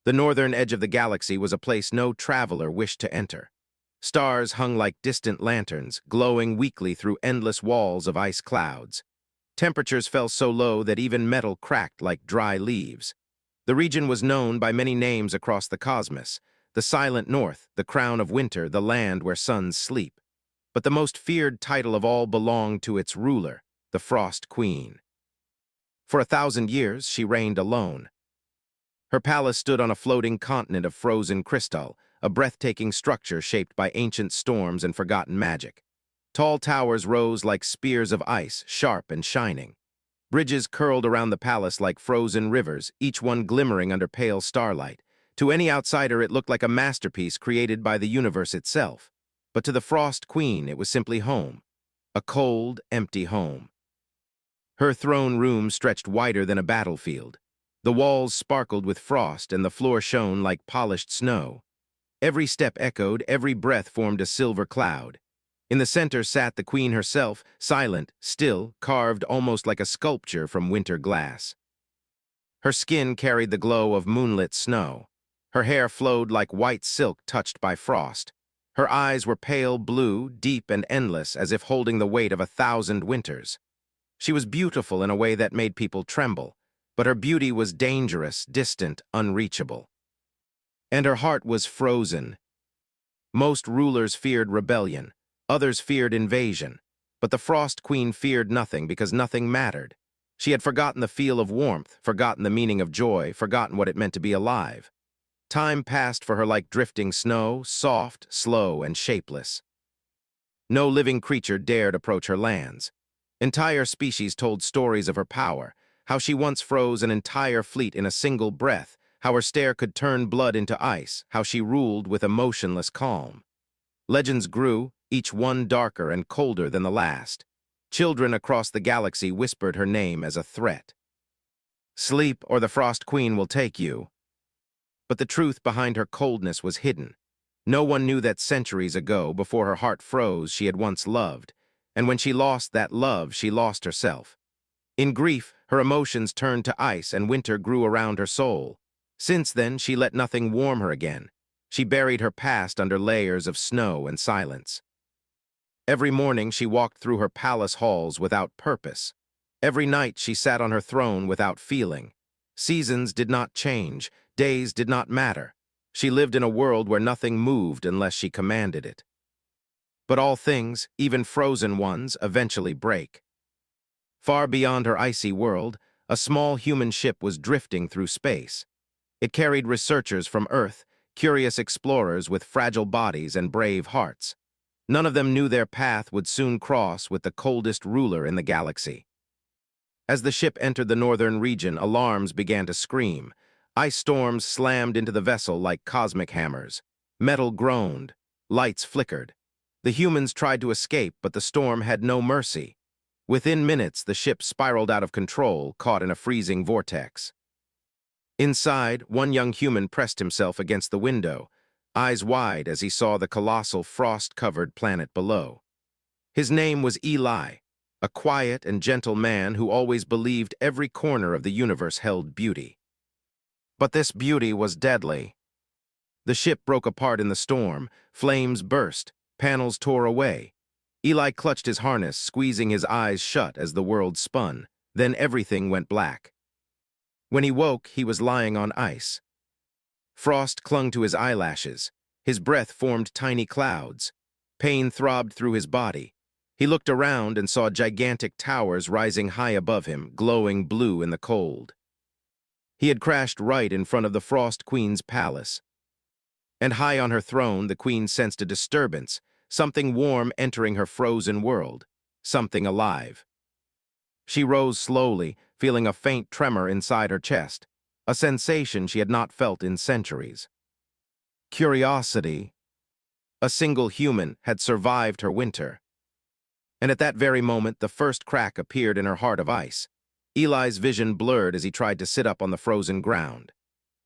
The northern edge of the galaxy was a place no traveler wished to enter. Stars hung like distant lanterns, glowing weakly through endless walls of ice clouds. Temperatures fell so low that even metal cracked like dry leaves. The region was known by many names across the cosmos: the Silent North, the Crown of Winter, the land where suns sleep. But the most feared title of all belonged to its ruler, the Frost Queen. For 1,000 years, she reigned alone. Her palace stood on a floating continent of frozen crystal, a breathtaking structure shaped by ancient storms and forgotten magic. Tall towers rose like spears of ice, sharp and shining. Bridges curled around the palace like frozen rivers, each one glimmering under pale starlight. To any outsider, it looked like a masterpiece created by the universe itself. But to the Frost Queen, it was simply home. A cold, empty home. Her throne room stretched wider than a battlefield. The walls sparkled with frost and the floor shone like polished snow. Every step echoed, every breath formed a silver cloud. In the center sat the queen herself, silent, still, carved almost like a sculpture from winter glass. Her skin carried the glow of moonlit snow. Her hair flowed like white silk touched by frost. Her eyes were pale blue, deep and endless, as if holding the weight of 1,000 winters. She was beautiful in a way that made people tremble, but her beauty was dangerous, distant, unreachable. And her heart was frozen. Most rulers feared rebellion. Others feared invasion, but the Frost Queen feared nothing because nothing mattered. She had forgotten the feel of warmth, forgotten the meaning of joy, forgotten what it meant to be alive. Time passed for her like drifting snow, soft, slow, and shapeless. No living creature dared approach her lands. Entire species told stories of her power, how she once froze an entire fleet in a single breath, how her stare could turn blood into ice, how she ruled with emotionless calm. Legends grew, each one darker and colder than the last. Children across the galaxy whispered her name as a threat. Sleep, or the Frost Queen will take you. But the truth behind her coldness was hidden. No one knew that centuries ago, before her heart froze, she had once loved, and when she lost that love, she lost herself. In grief, her emotions turned to ice and winter grew around her soul. Since then, she let nothing warm her again. She buried her past under layers of snow and silence. Every morning she walked through her palace halls without purpose. Every night she sat on her throne without feeling. Seasons did not change, days did not matter. She lived in a world where nothing moved unless she commanded it. But all things, even frozen ones, eventually break. Far beyond her icy world, a small human ship was drifting through space. It carried researchers from Earth, curious explorers with fragile bodies and brave hearts. None of them knew their path would soon cross with the coldest ruler in the galaxy. As the ship entered the northern region, alarms began to scream. Ice storms slammed into the vessel like cosmic hammers. Metal groaned. Lights flickered. The humans tried to escape, but the storm had no mercy. Within minutes, the ship spiraled out of control, caught in a freezing vortex. Inside, one young human pressed himself against the window, eyes wide as he saw the colossal frost-covered planet below. His name was Eli, a quiet and gentle man who always believed every corner of the universe held beauty. But this beauty was deadly. The ship broke apart in the storm, flames burst, panels tore away. Eli clutched his harness, squeezing his eyes shut as the world spun. Then everything went black. When he woke, he was lying on ice. Frost clung to his eyelashes. His breath formed tiny clouds. Pain throbbed through his body. He looked around and saw gigantic towers rising high above him, glowing blue in the cold. He had crashed right in front of the Frost Queen's palace. And high on her throne, the queen sensed a disturbance, something warm entering her frozen world, something alive. She rose slowly, feeling a faint tremor inside her chest, a sensation she had not felt in centuries. Curiosity. A single human had survived her winter. And at that very moment, the first crack appeared in her heart of ice. Eli's vision blurred as he tried to sit up on the frozen ground.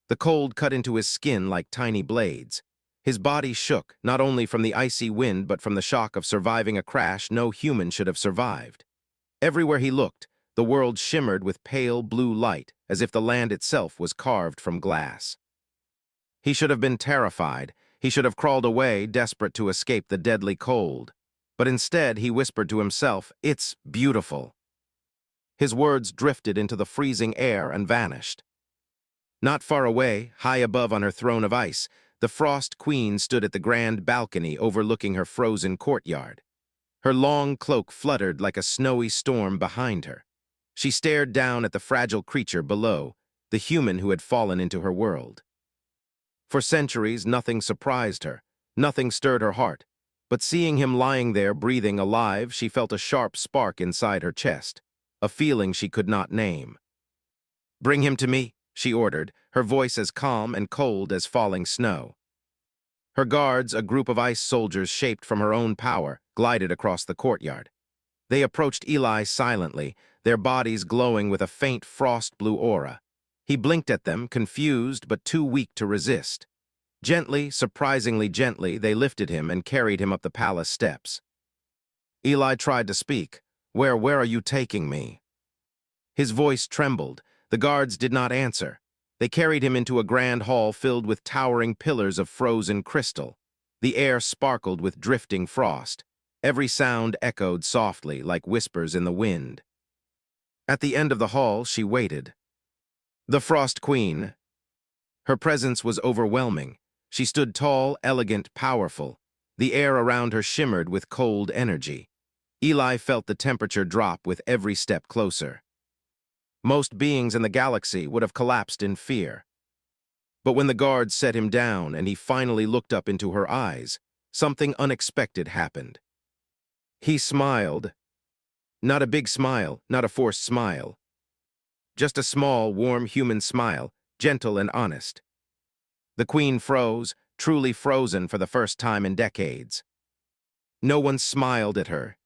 The cold cut into his skin like tiny blades. His body shook, not only from the icy wind but from the shock of surviving a crash no human should have survived. Everywhere he looked, the world shimmered with pale blue light, as if the land itself was carved from glass. He should have been terrified. He should have crawled away, desperate to escape the deadly cold. But instead, he whispered to himself, "It's beautiful." His words drifted into the freezing air and vanished. Not far away, high above on her throne of ice, the Frost Queen stood at the grand balcony overlooking her frozen courtyard. Her long cloak fluttered like a snowy storm behind her. She stared down at the fragile creature below, the human who had fallen into her world. For centuries, nothing surprised her, nothing stirred her heart, but seeing him lying there breathing alive, she felt a sharp spark inside her chest, a feeling she could not name. "Bring him to me," she ordered, her voice as calm and cold as falling snow. Her guards, a group of ice soldiers shaped from her own power, glided across the courtyard. They approached Eli silently, their bodies glowing with a faint frost-blue aura. He blinked at them, confused but too weak to resist. Gently, surprisingly gently, they lifted him and carried him up the palace steps. Eli tried to speak. Where are you taking me?" His voice trembled. The guards did not answer. They carried him into a grand hall filled with towering pillars of frozen crystal. The air sparkled with drifting frost. Every sound echoed softly, like whispers in the wind. At the end of the hall, she waited. The Frost Queen. Her presence was overwhelming. She stood tall, elegant, powerful. The air around her shimmered with cold energy. Eli felt the temperature drop with every step closer. Most beings in the galaxy would have collapsed in fear. But when the guards set him down and he finally looked up into her eyes, something unexpected happened. He smiled. Not a big smile, not a forced smile. Just a small, warm human smile, gentle and honest. The Queen froze, truly frozen for the first time in decades. No one smiled at her.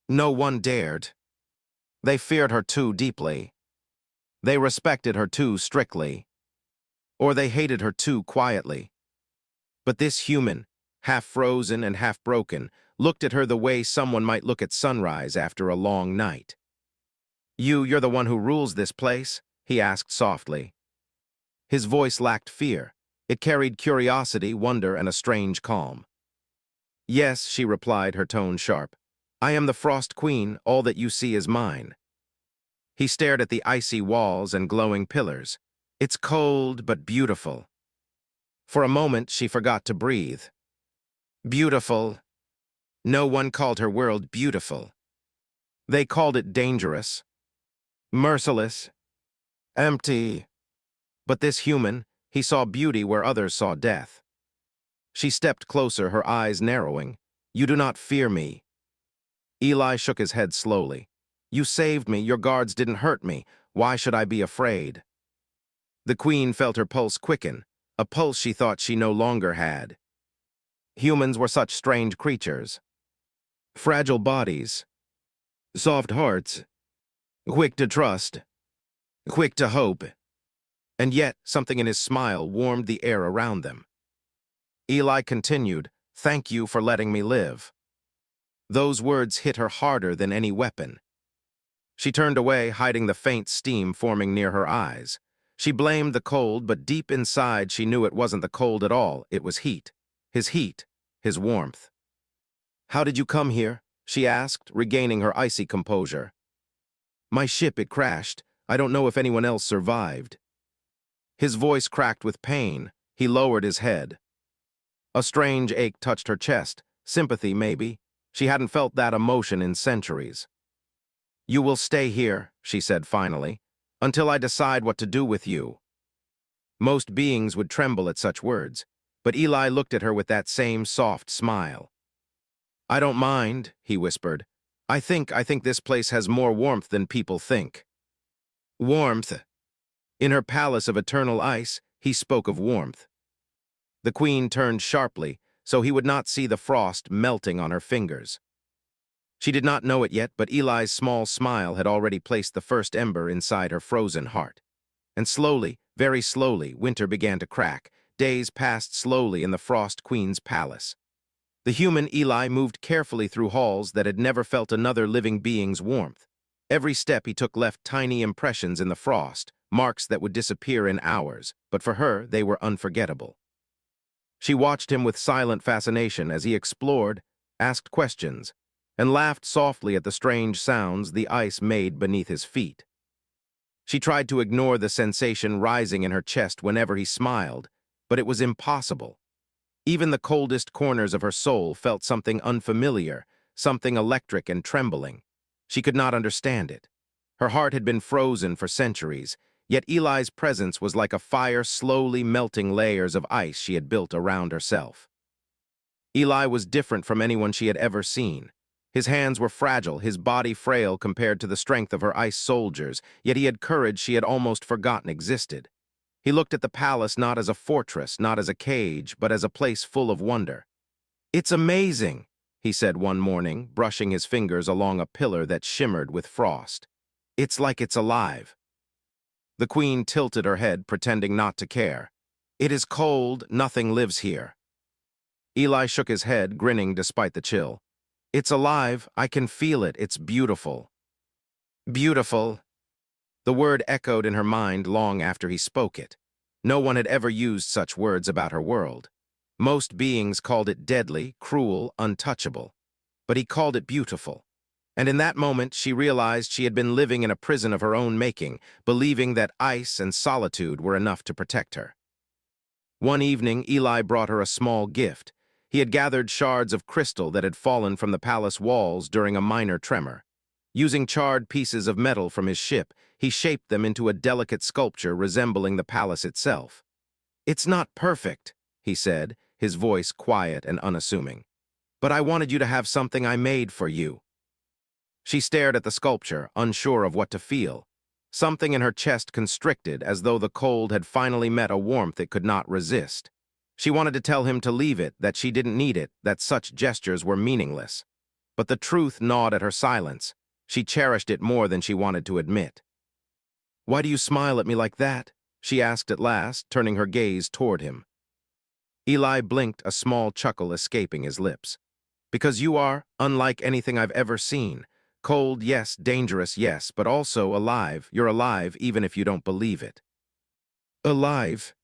No one dared. They feared her too deeply. They respected her too strictly. Or they hated her too quietly. But this human, half frozen and half broken, looked at her the way someone might look at sunrise after a long night. You're the one who rules this place?" he asked softly. His voice lacked fear. It carried curiosity, wonder, and a strange calm. "Yes," she replied, her tone sharp. "I am the Frost Queen. All that you see is mine." He stared at the icy walls and glowing pillars. "It's cold, but beautiful." For a moment, she forgot to breathe. Beautiful. No one called her world beautiful. They called it dangerous, merciless, empty. But this human, he saw beauty where others saw death. She stepped closer, her eyes narrowing. "You do not fear me." Eli shook his head slowly. "You saved me, your guards didn't hurt me. Why should I be afraid?" The Queen felt her pulse quicken, a pulse she thought she no longer had. Humans were such strange creatures. Fragile bodies, soft hearts, quick to trust, quick to hope. And yet, something in his smile warmed the air around them. Eli continued, "Thank you for letting me live." Those words hit her harder than any weapon. She turned away, hiding the faint steam forming near her eyes. She blamed the cold, but deep inside she knew it wasn't the cold at all, it was heat, his warmth. "How did you come here?" she asked, regaining her icy composure. "My ship, it crashed. I don't know if anyone else survived." His voice cracked with pain. He lowered his head. A strange ache touched her chest. Sympathy, maybe. She hadn't felt that emotion in centuries. "You will stay here," she said finally, "until I decide what to do with you." Most beings would tremble at such words, but Eli looked at her with that same soft smile. "I don't mind," he whispered. I think this place has more warmth than people think." Warmth. In her palace of eternal ice, he spoke of warmth. The Queen turned sharply, so he would not see the frost melting on her fingers. She did not know it yet, but Eli's small smile had already placed the first ember inside her frozen heart. And slowly, very slowly, winter began to crack. Days passed slowly in the Frost Queen's palace. The human Eli moved carefully through halls that had never felt another living being's warmth. Every step he took left tiny impressions in the frost, marks that would disappear in hours, but for her they were unforgettable. She watched him with silent fascination as he explored, asked questions, and laughed softly at the strange sounds the ice made beneath his feet. She tried to ignore the sensation rising in her chest whenever he smiled, but it was impossible. Even the coldest corners of her soul felt something unfamiliar, something electric and trembling. She could not understand it. Her heart had been frozen for centuries, yet Eli's presence was like a fire slowly melting layers of ice she had built around herself. Eli was different from anyone she had ever seen. His hands were fragile, his body frail compared to the strength of her ice soldiers, yet he had courage she had almost forgotten existed. He looked at the palace not as a fortress, not as a cage, but as a place full of wonder. "It's amazing," he said one morning, brushing his fingers along a pillar that shimmered with frost. "It's like it's alive." The queen tilted her head, pretending not to care. "It is cold, nothing lives here." Eli shook his head, grinning despite the chill. "It's alive, I can feel it, it's beautiful." Beautiful. The word echoed in her mind long after he spoke it. No one had ever used such words about her world. Most beings called it deadly, cruel, untouchable. But he called it beautiful. And in that moment, she realized she had been living in a prison of her own making, believing that ice and solitude were enough to protect her. One evening, Eli brought her a small gift. He had gathered shards of crystal that had fallen from the palace walls during a minor tremor. Using charred pieces of metal from his ship, he shaped them into a delicate sculpture resembling the palace itself. "It's not perfect," he said, his voice quiet and unassuming. "But I wanted you to have something I made for you." She stared at the sculpture, unsure of what to feel. Something in her chest constricted, as though the cold had finally met a warmth it could not resist. She wanted to tell him to leave it, that she didn't need it, that such gestures were meaningless. But the truth gnawed at her silence. She cherished it more than she wanted to admit. "Why do you smile at me like that?" she asked at last, turning her gaze toward him. Eli blinked, a small chuckle escaping his lips. "Because you are unlike anything I've ever seen. Cold, yes, dangerous, yes, but also alive. You're alive even if you don't believe it." Alive.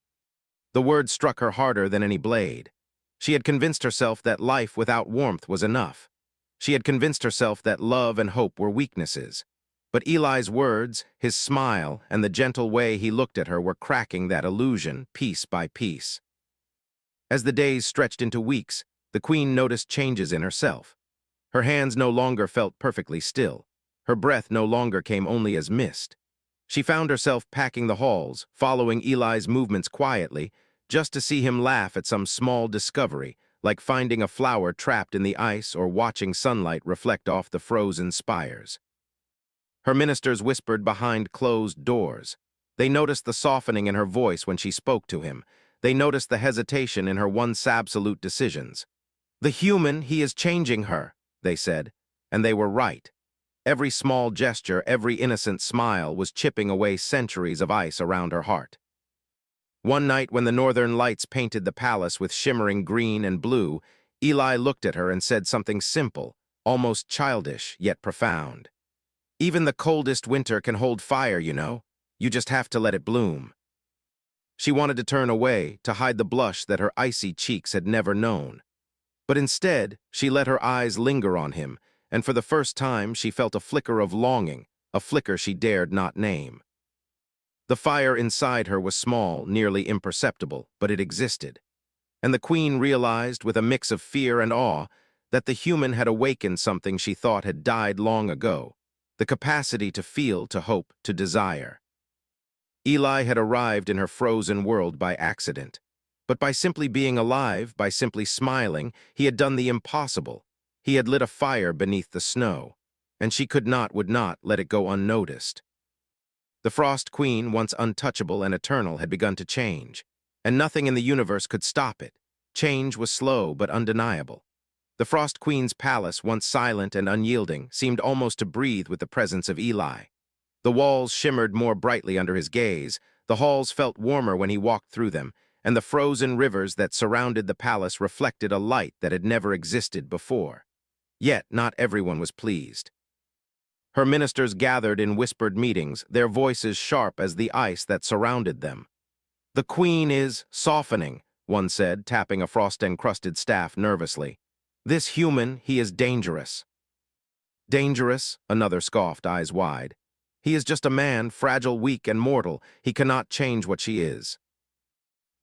The word struck her harder than any blade. She had convinced herself that life without warmth was enough. She had convinced herself that love and hope were weaknesses. But Eli's words, his smile, and the gentle way he looked at her were cracking that illusion piece by piece. As the days stretched into weeks, the queen noticed changes in herself. Her hands no longer felt perfectly still. Her breath no longer came only as mist. She found herself packing the halls, following Eli's movements quietly, just to see him laugh at some small discovery, like finding a flower trapped in the ice or watching sunlight reflect off the frozen spires. Her ministers whispered behind closed doors. They noticed the softening in her voice when she spoke to him. They noticed the hesitation in her once absolute decisions. "The human, he is changing her," they said, and they were right. Every small gesture, every innocent smile was chipping away centuries of ice around her heart. One night when the northern lights painted the palace with shimmering green and blue, Eli looked at her and said something simple, almost childish, yet profound. "Even the coldest winter can hold fire, you know. You just have to let it bloom." She wanted to turn away, to hide the blush that her icy cheeks had never known. But instead, she let her eyes linger on him, and for the first time she felt a flicker of longing, a flicker she dared not name. The fire inside her was small, nearly imperceptible, but it existed. And the queen realized, with a mix of fear and awe, that the human had awakened something she thought had died long ago, the capacity to feel, to hope, to desire. Eli had arrived in her frozen world by accident. But by simply being alive, by simply smiling, he had done the impossible. He had lit a fire beneath the snow, and she would not let it go unnoticed. The Frost Queen, once untouchable and eternal, had begun to change, and nothing in the universe could stop it. Change was slow but undeniable. The Frost Queen's palace, once silent and unyielding, seemed almost to breathe with the presence of Eli. The walls shimmered more brightly under his gaze, the halls felt warmer when he walked through them, and the frozen rivers that surrounded the palace reflected a light that had never existed before. Yet not everyone was pleased. Her ministers gathered in whispered meetings, their voices sharp as the ice that surrounded them. "The queen is softening," one said, tapping a frost-encrusted staff nervously. "This human, he is dangerous." "Dangerous?" another scoffed, eyes wide. "He is just a man, fragile, weak, and mortal. He cannot change what she is."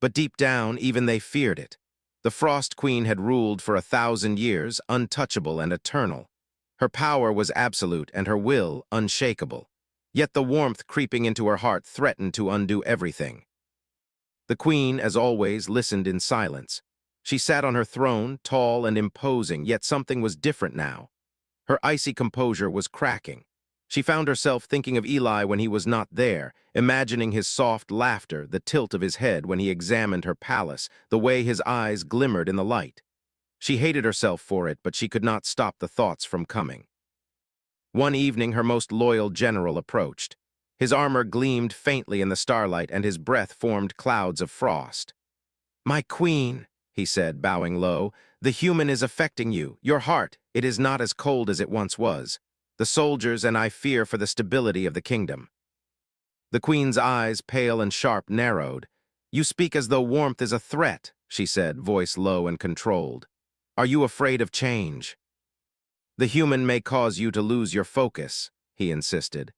But deep down, even they feared it. The Frost Queen had ruled for 1,000 years, untouchable and eternal. Her power was absolute and her will unshakable. Yet the warmth creeping into her heart threatened to undo everything. The queen, as always, listened in silence. She sat on her throne, tall and imposing, yet something was different now. Her icy composure was cracking. She found herself thinking of Eli when he was not there, imagining his soft laughter, the tilt of his head when he examined her palace, the way his eyes glimmered in the light. She hated herself for it, but she could not stop the thoughts from coming. One evening, her most loyal general approached. His armor gleamed faintly in the starlight, and his breath formed clouds of frost. "My queen," he said, bowing low, "the human is affecting you. Your heart, it is not as cold as it once was. The soldiers and I fear for the stability of the kingdom." The queen's eyes, pale and sharp, narrowed. "You speak as though warmth is a threat," she said, voice low and controlled. "Are you afraid of change?" "The human may cause you to lose your focus," he insisted.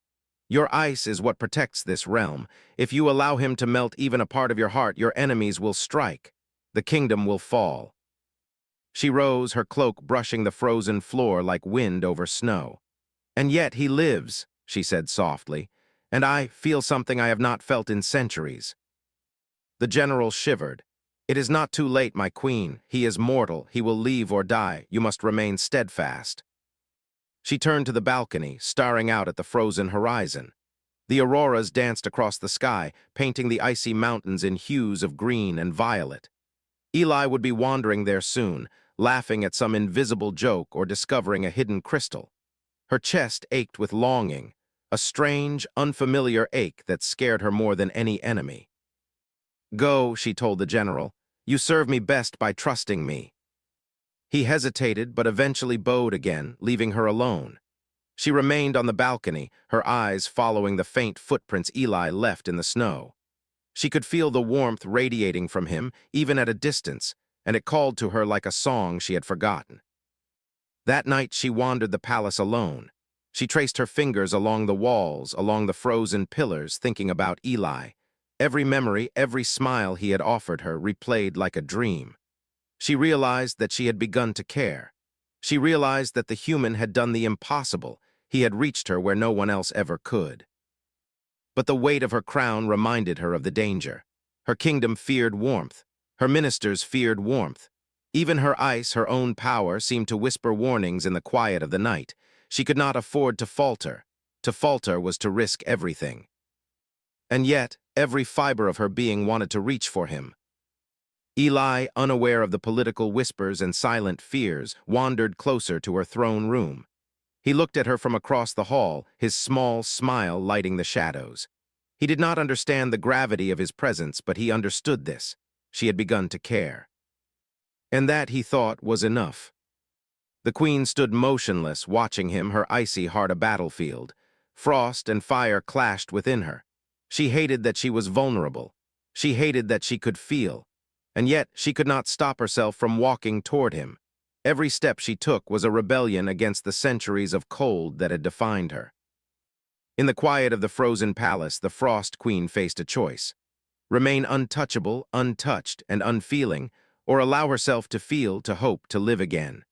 "Your ice is what protects this realm. If you allow him to melt even a part of your heart, your enemies will strike. The kingdom will fall." She rose, her cloak brushing the frozen floor like wind over snow. "And yet he lives," she said softly, "and I feel something I have not felt in centuries." The general shivered. "It is not too late, my queen. He is mortal. He will leave or die. You must remain steadfast." She turned to the balcony, staring out at the frozen horizon. The auroras danced across the sky, painting the icy mountains in hues of green and violet. Eli would be wandering there soon, laughing at some invisible joke or discovering a hidden crystal. Her chest ached with longing, a strange, unfamiliar ache that scared her more than any enemy. "Go," she told the general. "You serve me best by trusting me." He hesitated, but eventually bowed again, leaving her alone. She remained on the balcony, her eyes following the faint footprints Eli left in the snow. She could feel the warmth radiating from him, even at a distance, and it called to her like a song she had forgotten. That night she wandered the palace alone. She traced her fingers along the walls, along the frozen pillars, thinking about Eli. Every memory, every smile he had offered her replayed like a dream. She realized that she had begun to care. She realized that the human had done the impossible. He had reached her where no one else ever could. But the weight of her crown reminded her of the danger. Her kingdom feared warmth. Her ministers feared warmth. Even her ice, her own power, seemed to whisper warnings in the quiet of the night. She could not afford to falter. To falter was to risk everything. And yet, every fiber of her being wanted to reach for him. Eli, unaware of the political whispers and silent fears, wandered closer to her throne room. He looked at her from across the hall, his small smile lighting the shadows. He did not understand the gravity of his presence, but he understood this. She had begun to care. And that, he thought, was enough. The queen stood motionless, watching him, her icy heart a battlefield. Frost and fire clashed within her. She hated that she was vulnerable. She hated that she could feel. And yet she could not stop herself from walking toward him. Every step she took was a rebellion against the centuries of cold that had defined her. In the quiet of the frozen palace, the Frost Queen faced a choice. Remain untouchable, untouched, and unfeeling, or allow herself to feel, to hope, to live again.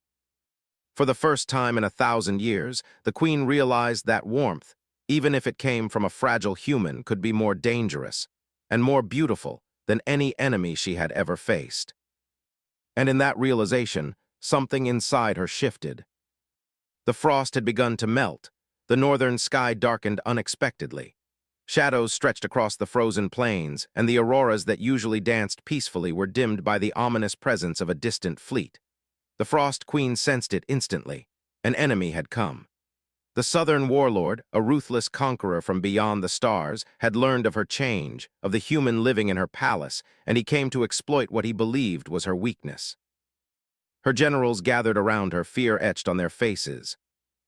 For the first time in 1,000 years, the queen realized that warmth, even if it came from a fragile human, could be more dangerous and more beautiful than any enemy she had ever faced. And in that realization, something inside her shifted. The frost had begun to melt. The northern sky darkened unexpectedly. Shadows stretched across the frozen plains, and the auroras that usually danced peacefully were dimmed by the ominous presence of a distant fleet. The Frost Queen sensed it instantly. An enemy had come. The southern warlord, a ruthless conqueror from beyond the stars, had learned of her change, of the human living in her palace, and he came to exploit what he believed was her weakness. Her generals gathered around her, fear etched on their faces.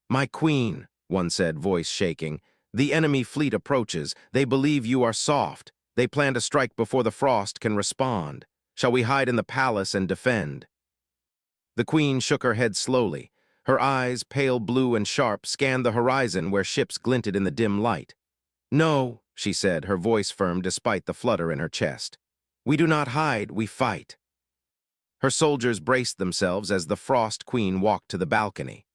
"My queen," one said, voice shaking. "The enemy fleet approaches. They believe you are soft. They plan to strike before the frost can respond. Shall we hide in the palace and defend?" The queen shook her head slowly. Her eyes, pale blue and sharp, scanned the horizon where ships glinted in the dim light. "No," she said, her voice firm despite the flutter in her chest. "We do not hide, we fight." Her soldiers braced themselves as the Frost Queen walked to the balcony.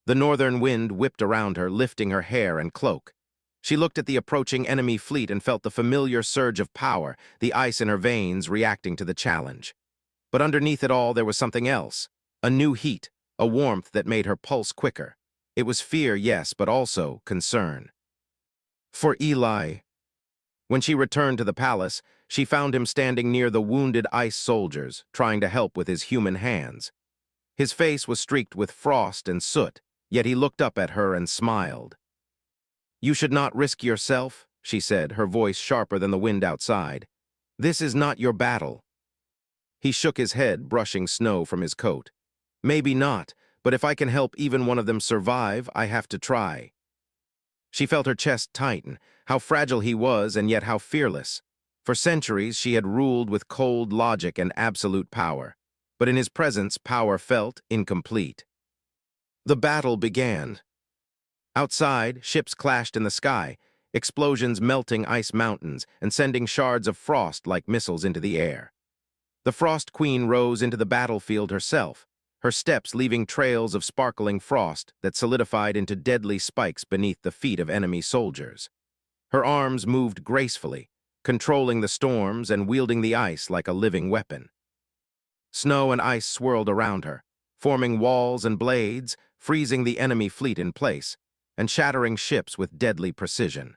The northern wind whipped around her, lifting her hair and cloak. She looked at the approaching enemy fleet and felt the familiar surge of power, the ice in her veins reacting to the challenge. But underneath it all, there was something else. A new heat, a warmth that made her pulse quicker. It was fear, yes, but also concern. For Eli. When she returned to the palace, she found him standing near the wounded ice soldiers, trying to help with his human hands. His face was streaked with frost and soot, yet he looked up at her and smiled. "You should not risk yourself," she said, her voice sharper than the wind outside. "This is not your battle." He shook his head, brushing snow from his coat. "Maybe not, but if I can help even one of them survive, I have to try." She felt her chest tighten, how fragile he was and yet how fearless. For centuries she had ruled with cold logic and absolute power, but in his presence power felt incomplete. The battle began. Outside, ships clashed in the sky, explosions melting ice mountains and sending shards of frost like missiles into the air. The Frost Queen rose into the battlefield herself, her steps leaving trails of sparkling frost that solidified into deadly spikes beneath the feet of enemy soldiers. Her arms moved gracefully, controlling the storms and wielding the ice like a living weapon. Snow and ice swirled around her, forming walls and blades, freezing the enemy fleet in place, and shattering ships with deadly precision.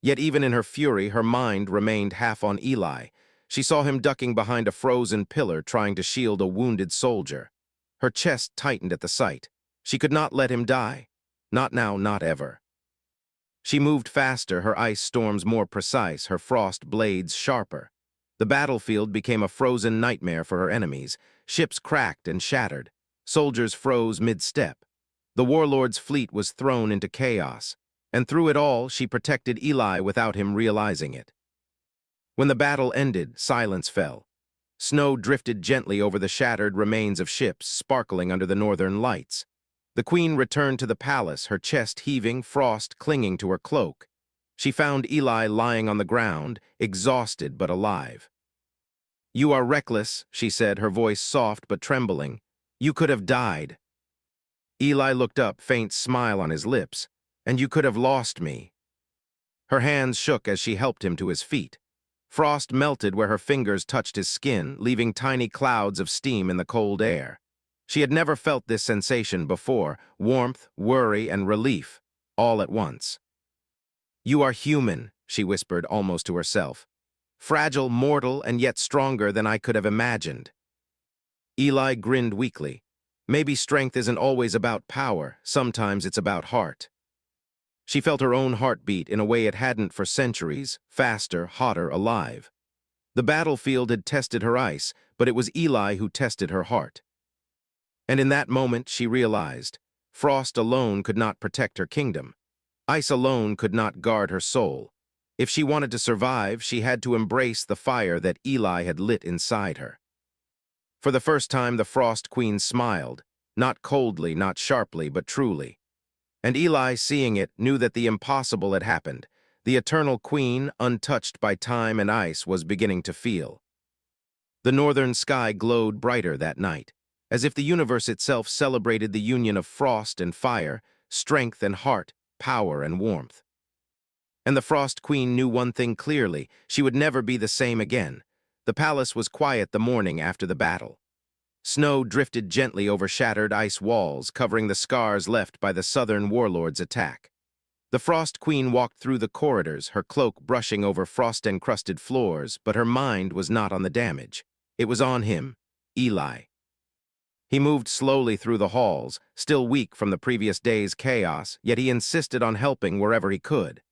Yet even in her fury, her mind remained half on Eli. She saw him ducking behind a frozen pillar trying to shield a wounded soldier. Her chest tightened at the sight. She could not let him die. Not now, not ever. She moved faster, her ice storms more precise, her frost blades sharper. The battlefield became a frozen nightmare for her enemies. Ships cracked and shattered. Soldiers froze mid-step. The warlord's fleet was thrown into chaos, and through it all she protected Eli without him realizing it. When the battle ended, silence fell. Snow drifted gently over the shattered remains of ships, sparkling under the northern lights. The queen returned to the palace, her chest heaving, frost clinging to her cloak. She found Eli lying on the ground, exhausted but alive. "You are reckless," she said, her voice soft but trembling. "You could have died." Eli looked up, faint smile on his lips. "And you could have lost me." Her hands shook as she helped him to his feet. Frost melted where her fingers touched his skin, leaving tiny clouds of steam in the cold air. She had never felt this sensation before, warmth, worry, and relief, all at once. "You are human," she whispered almost to herself. "Fragile, mortal, and yet stronger than I could have imagined." Eli grinned weakly. Maybe strength isn't always about power, sometimes it's about heart. She felt her own heartbeat in a way it hadn't for centuries, faster, hotter, alive. The battlefield had tested her ice, but it was Eli who tested her heart. And in that moment she realized, frost alone could not protect her kingdom. Ice alone could not guard her soul. If she wanted to survive, she had to embrace the fire that Eli had lit inside her. For the first time, the Frost Queen smiled, not coldly, not sharply, but truly. And Eli, seeing it, knew that the impossible had happened. The eternal queen, untouched by time and ice, was beginning to feel. The northern sky glowed brighter that night, as if the universe itself celebrated the union of frost and fire, strength and heart, power and warmth. And the Frost Queen knew one thing clearly: she would never be the same again. The palace was quiet the morning after the battle. Snow drifted gently over shattered ice walls, covering the scars left by the southern warlord's attack. The Frost Queen walked through the corridors, her cloak brushing over frost-encrusted floors, but her mind was not on the damage. It was on him, Eli. He moved slowly through the halls, still weak from the previous day's chaos, yet he insisted on helping wherever he could.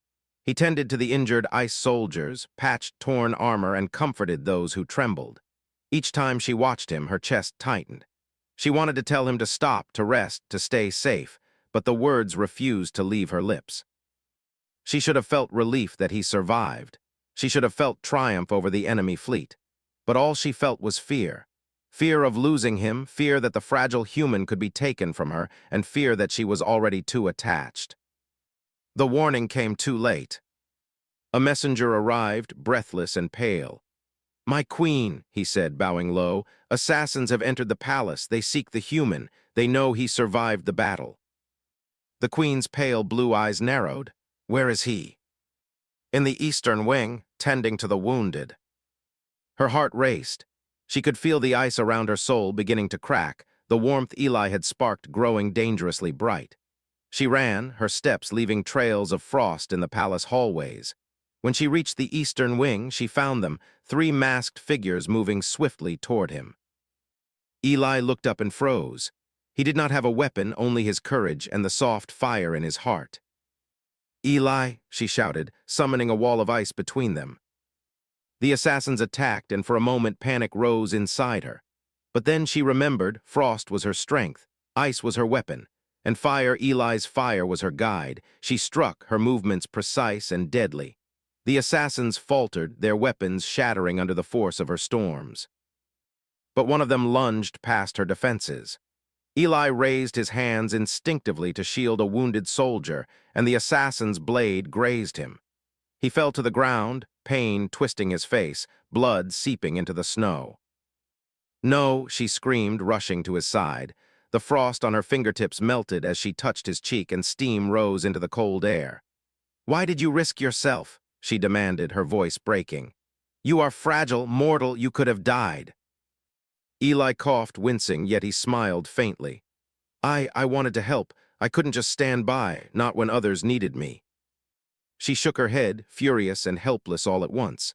He tended to the injured ice soldiers, patched torn armor, and comforted those who trembled. Each time she watched him, her chest tightened. She wanted to tell him to stop, to rest, to stay safe, but the words refused to leave her lips. She should have felt relief that he survived. She should have felt triumph over the enemy fleet. But all she felt was fear. Fear of losing him, fear that the fragile human could be taken from her, and fear that she was already too attached. The warning came too late. A messenger arrived, breathless and pale. "My queen," he said, bowing low, "assassins have entered the palace. They seek the human. They know he survived the battle." The queen's pale blue eyes narrowed. "Where is he?" "In the eastern wing, tending to the wounded." Her heart raced. She could feel the ice around her soul beginning to crack, the warmth Eli had sparked growing dangerously bright. She ran, her steps leaving trails of frost in the palace hallways. When she reached the eastern wing, she found them, 3 masked figures moving swiftly toward him. Eli looked up and froze. He did not have a weapon, only his courage and the soft fire in his heart. "Eli," she shouted, summoning a wall of ice between them. The assassins attacked, and for a moment panic rose inside her. But then she remembered frost was her strength, ice was her weapon, and fire, Eli's fire, was her guide. She struck, her movements precise and deadly. The assassins faltered, their weapons shattering under the force of her storms. But one of them lunged past her defenses. Eli raised his hands instinctively to shield a wounded soldier, and the assassin's blade grazed him. He fell to the ground, pain twisting his face, blood seeping into the snow. "No," she screamed, rushing to his side. The frost on her fingertips melted as she touched his cheek, and steam rose into the cold air. "Why did you risk yourself?" she demanded, her voice breaking. "You are fragile, mortal, you could have died." Eli coughed, wincing, yet he smiled faintly. I wanted to help. I couldn't just stand by, not when others needed me." She shook her head, furious and helpless all at once.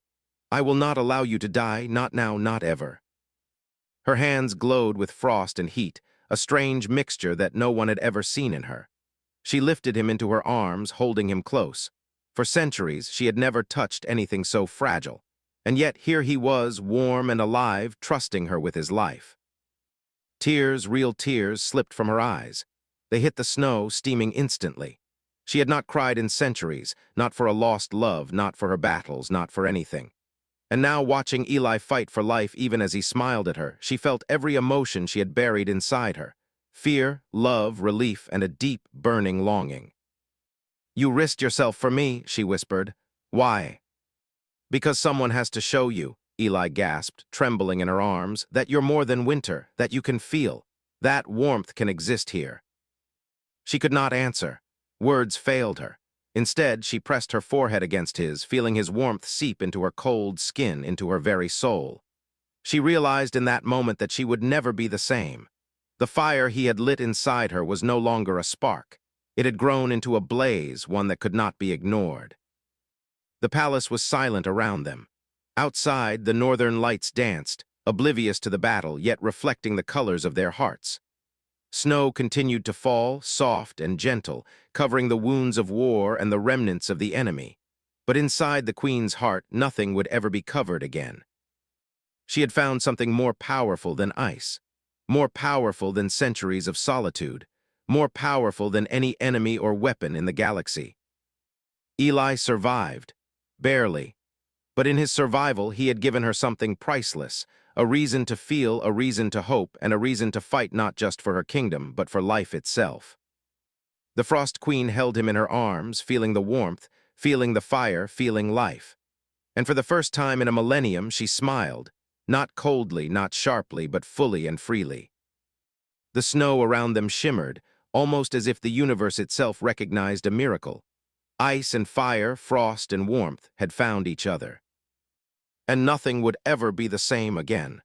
"I will not allow you to die, not now, not ever." Her hands glowed with frost and heat, a strange mixture that no one had ever seen in her. She lifted him into her arms, holding him close. For centuries, she had never touched anything so fragile, and yet here he was, warm and alive, trusting her with his life. Tears, real tears, slipped from her eyes. They hit the snow, steaming instantly. She had not cried in centuries, not for a lost love, not for her battles, not for anything. And now, watching Eli fight for life even as he smiled at her, she felt every emotion she had buried inside her. Fear, love, relief, and a deep, burning longing. "You risked yourself for me," she whispered. "Why?" "Because someone has to show you," Eli gasped, trembling in her arms, "that you're more than winter, that you can feel. That warmth can exist here." She could not answer. Words failed her. Instead, she pressed her forehead against his, feeling his warmth seep into her cold skin, into her very soul. She realized in that moment that she would never be the same. The fire he had lit inside her was no longer a spark. It had grown into a blaze, one that could not be ignored. The palace was silent around them. Outside, the northern lights danced, oblivious to the battle, yet reflecting the colors of their hearts. Snow continued to fall, soft and gentle, covering the wounds of war and the remnants of the enemy. But inside the queen's heart, nothing would ever be covered again. She had found something more powerful than ice, more powerful than centuries of solitude, more powerful than any enemy or weapon in the galaxy. Eli survived, barely, but in his survival he had given her something priceless, a reason to feel, a reason to hope, and a reason to fight not just for her kingdom, but for life itself. The Frost Queen held him in her arms, feeling the warmth, feeling the fire, feeling life. And for the first time in a millennium, she smiled, not coldly, not sharply, but fully and freely. The snow around them shimmered, almost as if the universe itself recognized a miracle. Ice and fire, frost and warmth had found each other. And nothing would ever be the same again.